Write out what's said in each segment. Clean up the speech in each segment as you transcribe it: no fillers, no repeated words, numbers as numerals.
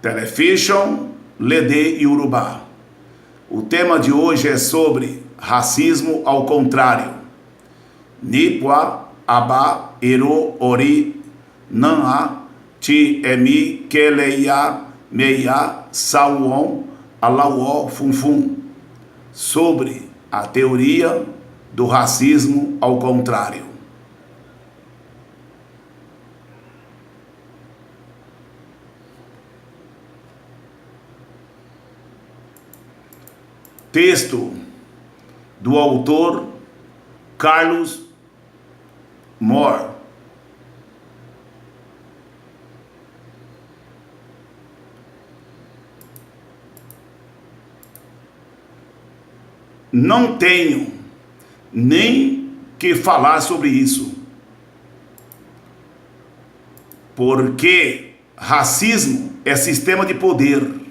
Television, Lede e Urubá. O tema de hoje é sobre racismo ao contrário. Nipua, Aba, Ero, Ori, Nanha, Ti, Emi, Keleia, Meia, Sauon, Alauó, Funfun. Sobre a teoria do racismo ao contrário. Texto do autor Carlos Moore. Não tenho nem que falar sobre isso, porque racismo é sistema de poder.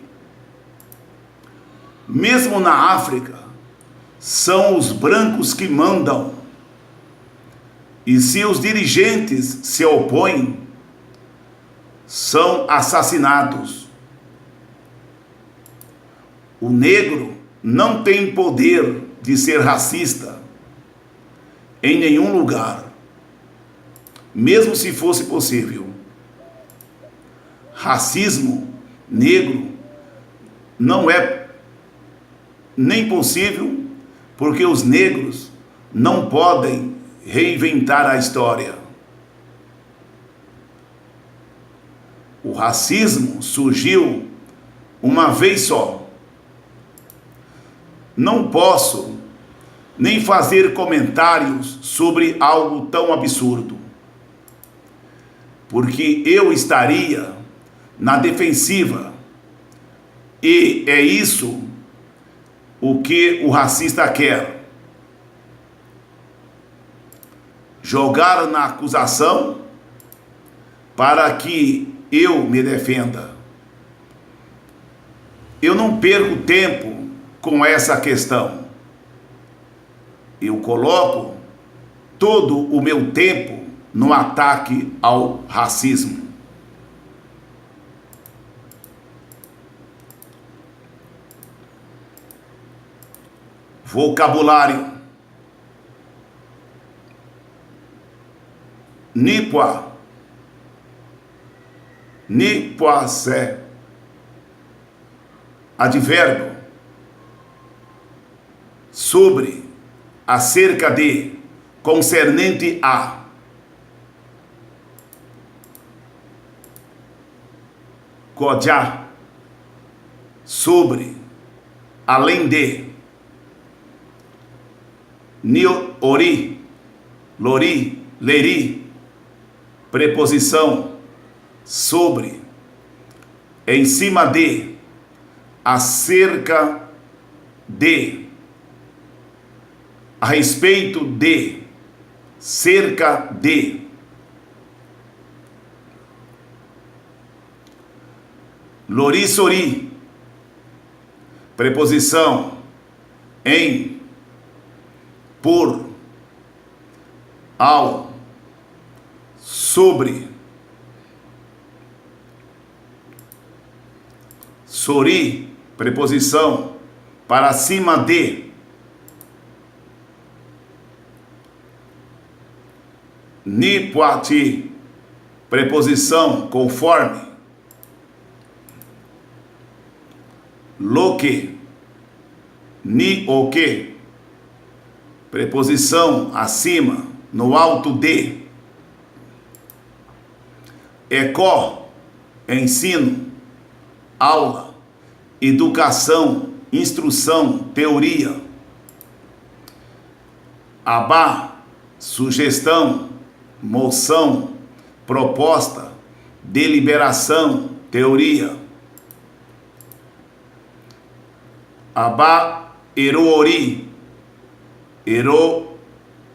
Mesmo na África, são os brancos que mandam. E se os dirigentes se opõem, são assassinados. O negro não tem poder de ser racista em nenhum lugar, mesmo se fosse possível. Racismo negro não é nem possível, porque os negros não podem reinventar a história. O racismo surgiu uma vez só. Não posso nem fazer comentários sobre algo tão absurdo, porque eu estaria na defensiva, e é isso o que o racista quer: jogar na acusação para que eu me defenda. Eu não perco tempo com essa questão. Eu coloco todo o meu tempo no ataque ao racismo. Vocabulário: Nipua, Nipuacé. Advérbio: sobre, acerca de, concernente a. Kojá: sobre, além de. Ori, Lori, Leri, preposição: sobre, em cima de, acerca de, a respeito de, cerca de. Lori, sori, preposição: em, por, ao, sobre. Sori, preposição: para cima de. Nipuati, preposição: conforme. Loque, ni o que, preposição: acima, no alto de. Ecó, ensino, aula, educação, instrução, teoria. Abá, sugestão, moção, proposta, deliberação, teoria. Abá, eroori, ero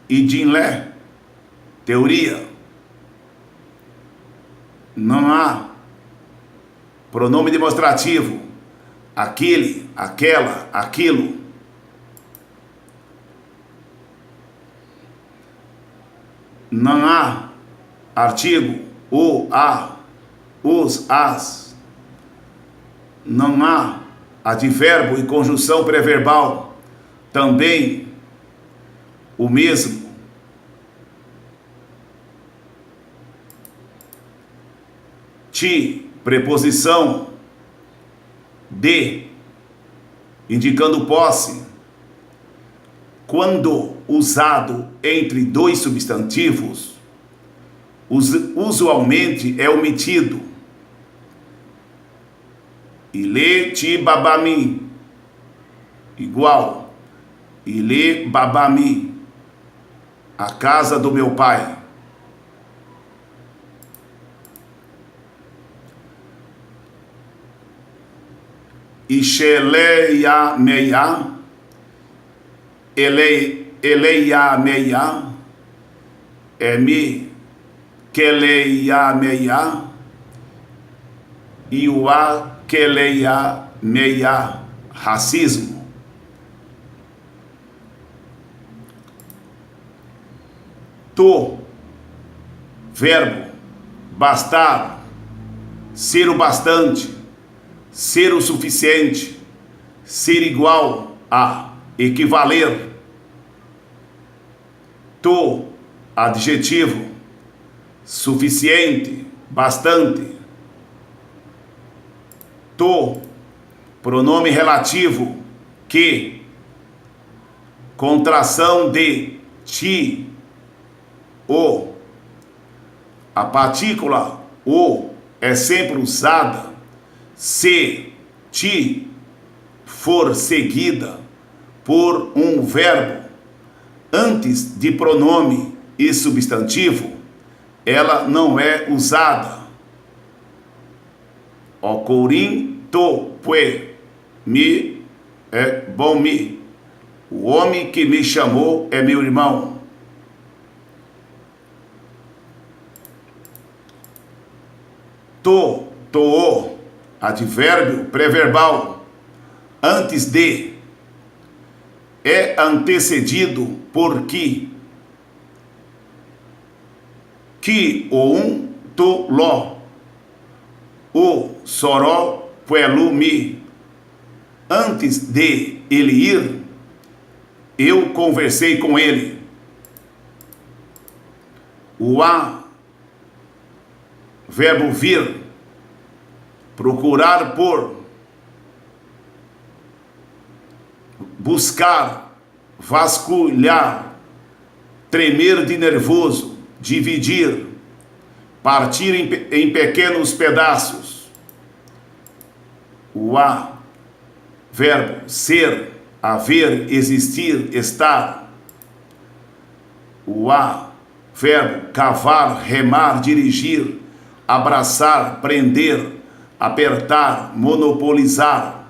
e dinlé, teoria. Não há pronome demonstrativo: aquele, aquela, aquilo. Não há artigo: o, a, os, as. não há advérbio e conjunção pré-verbal, também o mesmo. Ti, preposição de, indicando posse, quando usado entre dois substantivos, usualmente é omitido. Ile ti babami, igual. Ile babami, a casa do meu pai. Isheleia meia, eleia meia, emi keleia meia, iua keleia meia, racismo. To, verbo, bastar, ser o bastante, ser o suficiente, ser igual a, equivaler. To, adjetivo, suficiente, bastante. To, pronome relativo, que, contração de ti, o. A partícula o é sempre usada se ti for seguida por um verbo antes de pronome e substantivo, ela não é usada. Ocorim to pue mi é bom mi. O homem que me chamou é meu irmão. To, toô, advérbio pré-verbal, antes de, é antecedido por que ou to ló, o soró puelu mi. Antes de ele ir, eu conversei com ele. O a, verbo vir, procurar por, buscar, vasculhar, tremer de nervoso, dividir, partir em pequenos pedaços. O a, verbo ser, haver, existir, estar. O a, verbo cavar, remar, dirigir, abraçar, prender, apertar, monopolizar.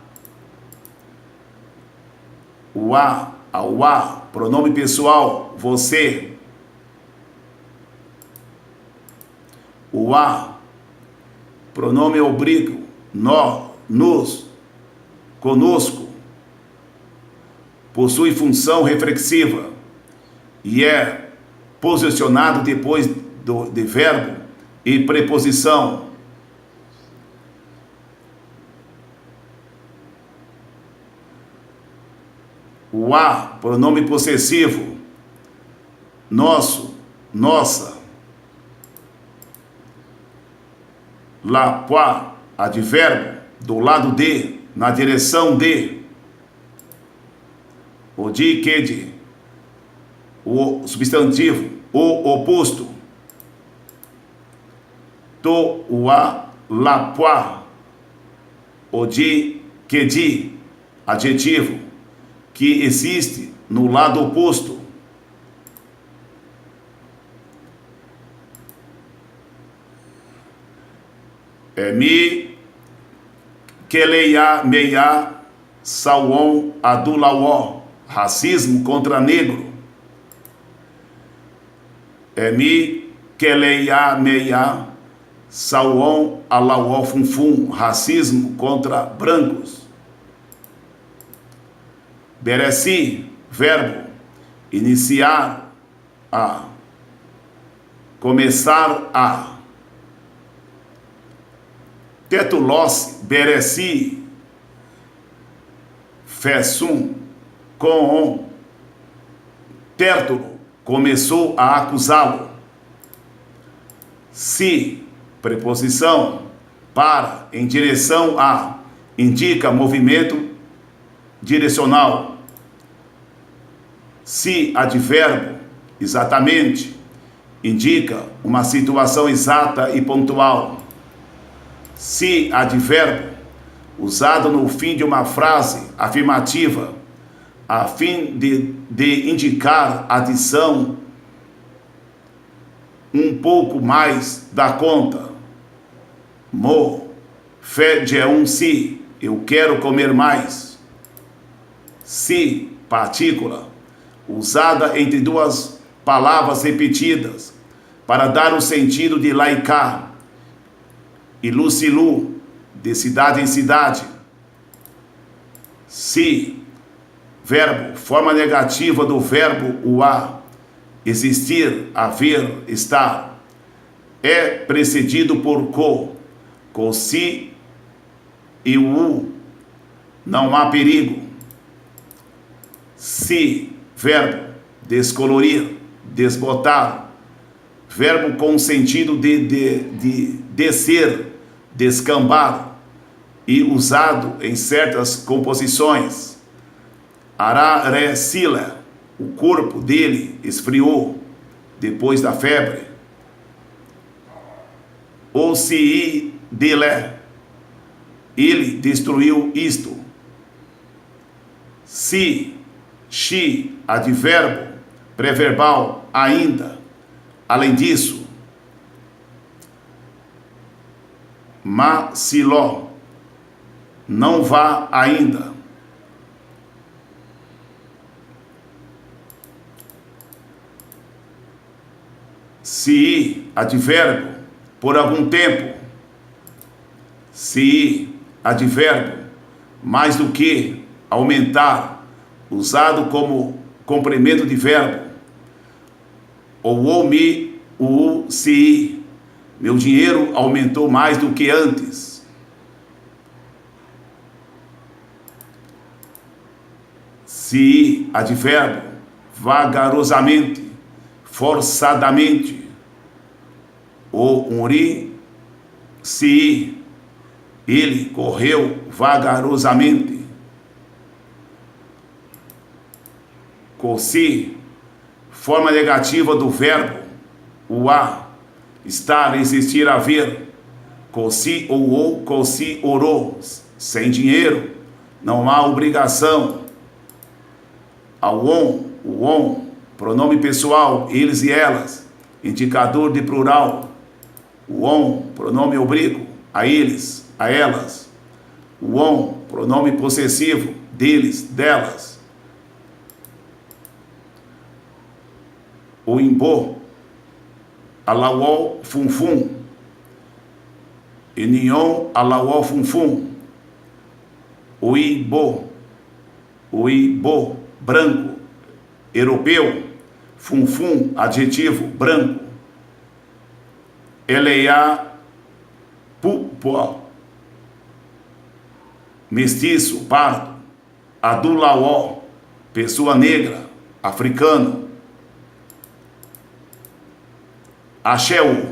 O a, ao a, pronome pessoal, você. O a, pronome oblíquo, nós, nos, conosco. Possui função reflexiva e é posicionado depois de verbo e preposição. O a, pronome possessivo, nosso, nossa. La, pois, advérbio, do lado de, na direção de. O de, que de, o substantivo, o oposto. To, o a, la, pois, o de, que de, adjetivo, que existe no lado oposto. Mi, keleia, meia, sauon, adulauó, racismo contra negro. Mi, keleia, meia, sauon, alauó, funfum, racismo contra brancos. Bereci, verbo, iniciar a, começar a. Tetulós, bereci, Fessum, com Tértulo, começou a acusá-lo. Se, preposição, para, em direção a, indica movimento direcional. Se, advérbio, exatamente, indica uma situação exata e pontual. Se, advérbio, usado no fim de uma frase afirmativa, a fim de indicar adição um pouco mais da conta. Fede é um se, eu quero comer mais. Se, partícula, usada entre duas palavras repetidas, para dar o sentido de laicá, e lucilu, de cidade em cidade. Se, verbo, forma negativa do verbo uá, existir, haver, estar, é precedido por com si e o não há perigo. Se, verbo, descolorir, desbotar, verbo com sentido de descer, descambar, e usado em certas composições. Ararecila, o corpo dele esfriou depois da febre. O se dele, ele destruiu isto. Se, she, advérbio, pré-verbal, ainda. Além disso, siló, não vá ainda. Se, advérbio, por algum tempo. Se, advérbio, mais do que, aumentar, usado como complemento de verbo. Se, meu dinheiro aumentou mais do que antes. Se, advérbio, vagarosamente, forçadamente. Se, ele correu vagarosamente. Se, forma negativa do verbo uá, estar, existir, haver. Se ou se orou, sem dinheiro, não há obrigação. O on, pronome pessoal, eles e elas, indicador de plural. O on, pronome oblíquo, a eles, a elas. O on, pronome possessivo, deles, delas. O imbo, alauol, funfum. Enion, alauol, funfum. O ibo, branco, europeu. Funfum, adjetivo, branco. Eleia, pupo, mestiço, pardo. Adulaó, pessoa negra, africano. Axéu,